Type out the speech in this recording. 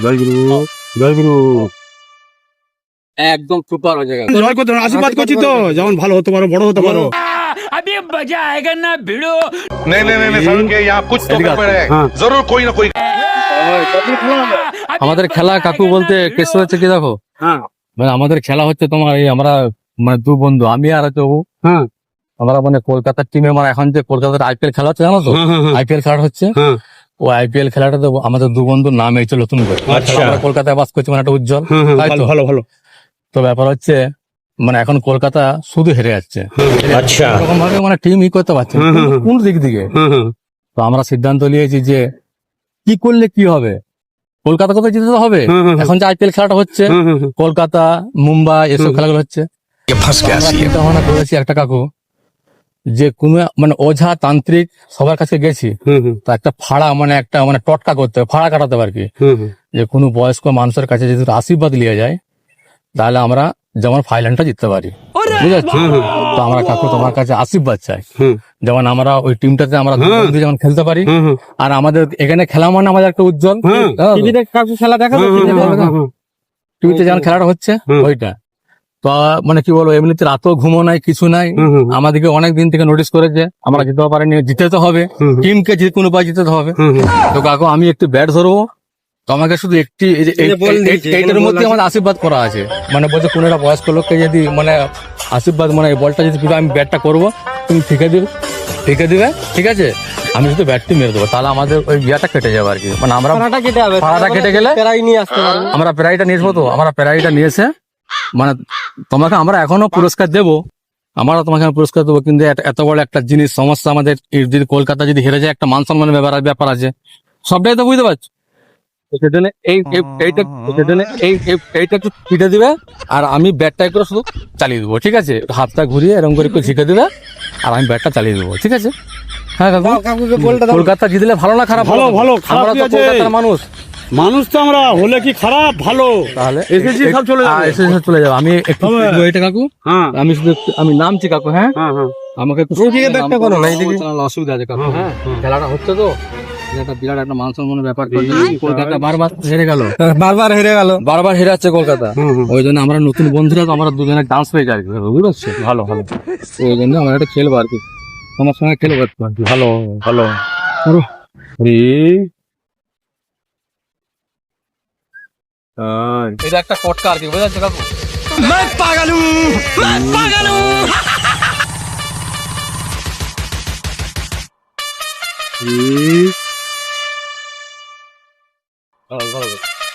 জয়গুরু জয়গুরু একদম সুপার হয়ে যাবে। জয় করতে আশীর্বাদ করছি তো, যেমন ভালো হতে পারো, বড় হতে পারো। अभी मजा आएगा ना भिड़ो। नहीं नहीं नहीं सर के यहाँ कुछ तो गड़बड़ है जरूर कोई ना कोई। আমাদের খেলা কাকু বলতে কেসে হচ্ছে কি দেখো, হ্যাঁ মানে আমাদের খেলা হচ্ছে তোমার এই আমরা মানে দু বন্ধু, আমি আর হচ্ছে ও, হ্যাঁ আমরা মানে কলকাতার টিমে মানে এখন যে কলকাতার আইপিএল খেলা হচ্ছে জানো তো, আইপিএল খেলা হচ্ছে, হ্যাঁ ও আইপিএল খেলাটাতে আমাদের দু বন্ধুর নাম এইছিল নতুন করে। আচ্ছা। আমরা কলকাতায় বাস করছি মানে একটা উজ্জ্বল, তাই তো? ভালো ভালো। তো ব্যাপার হচ্ছে মানে এখন কলকাতা শুধু হেরে যাচ্ছে, আচ্ছা এরকম ভাবে মানে টিম ই করতে পারছে না, কোন দিক থেকে। তো আমরা সিদ্ধান্ত নিয়েছি যে কি করলে কি হবে, কলকাতা কোথায় জিতে তো হবে। এখন যে আইপিএল খেলাটা হচ্ছে কলকাতা মুম্বাই এসব খেলাগুলো হচ্ছে, আমরা চিন্তা ভাবনা করেছি একটা কাকু, যে কোনো মানে ওঝা তান্ত্রিক সবার কাছে গেছি, তো একটা ফাড়া মানে একটা মানে টটকা করতে হবে, ফাড়া কাটাতে হবে আর কি, যে কোনো বয়স্ক মানুষের কাছে যদি আশীর্বাদ নিয়ে যায় তাহলে আমরা যেমন ফাইনালটা জিততে পারি, বুঝেছো? তো আমরা কাকু তোমার কাছে আশীর্বাদ চাই, যেমন আমরা ওই টিমটাতে আমরা দু বন্ধু যেমন খেলতে পারি, আর আমাদের এখানে খেলা মানে আমাদের একটা উজ্জ্বল, টিভিতে কাকু খেলা দেখা, টিভিতে যেমন খেলাটা হচ্ছে ওইটা। তো মানে কি বলবো, এমনিতে রাতেও ঘুমো নাই কিছু নাই, আমাদেরকে অনেক দিন থেকে নোটিস করেছে, আমরা জিতে পারিনি, জিতে তো হবে, টিমকে যে কোনো উপায় জিতে হবে। তো কাকু আমি একটু ব্যাট ধরবো, তো আমাকে শুধু একটি এইটার মধ্যে আমাদের আশীর্বাদ করা আছে, মানে বলছে কোন একটা বয়স্ক লোককে যদি মানে আশীর্বাদ মানে এই বলটা যদি আমি ব্যাটটা করবো তুমি ঠিকে দিবে, ঠিক আছে, আমি শুধু ব্যাটটি মেরে দেবো, তাহলে আমাদের ওই বিয়াটা কেটে যাবে আর কি। মানে আমরা পাড়াটা কেটে গেলে আমরা প্রাইজটা নিয়ে আসবো, তো আমরা প্রাইজটা নিয়ে এসে মানে তোমাকে আমরা এখনো পুরস্কার দেবো, আমরা তোমাকে পুরস্কার দেবো, কিন্তু এত বড় একটা জিনিস সমস্যা আমাদের, যদি কলকাতা যদি হেরে যায় একটা মান সম্মানের ব্যাপার আছে, সবটাই তো বুঝতে পারছো। সেজন্য এইটা একটু পিটে দিবে, আর আমি ব্যাটটা করে শুধু চালিয়ে দেবো, ঠিক আছে, হাতটা ঘুরিয়ে এরকম করে একটু ঝিকে দিবে, আর আমি ব্যাটটা চালিয়ে দেবো, ঠিক আছে। হ্যাঁ কলকাতা জিতলে ভালো না খারাপ? ভালো ভালো, আমরা তো কলকাতার মানুষ, মানুষ তো আমরা, হলে কি খারাপ ভালো, তাহলে এসএসজি সব চলে যাবে, এসে চলে যাবে। আমি একটু এটা কাকু, হ্যাঁ আমি শুধু আমি নামছি কাকু, হ্যাঁ হ্যাঁ আমাকে একটু অসুবিধা আছে কাকু, হ্যাঁ খেলাটা হচ্ছে তো একটা বিরাট একটা মান সম্মানের ব্যাপার, কলকাতা বারবার হেরে গেল, বারবার হেরে যাচ্ছে কলকাতা, ওই জন্য আমরা নতুন বন্ধুরা তো আমরা দুজনে ডান্স পেয়ে যাই, বুঝতে পারছি, ভালো ভালো, ওই জন্য আমরা একটা খেলবো আর কি, তোমার সঙ্গে খেলবো আর কি, ভালো ভালো। এটা একটা কটকা আর কি, বুঝতে পারছো কাকু? मैं पागल हूँ।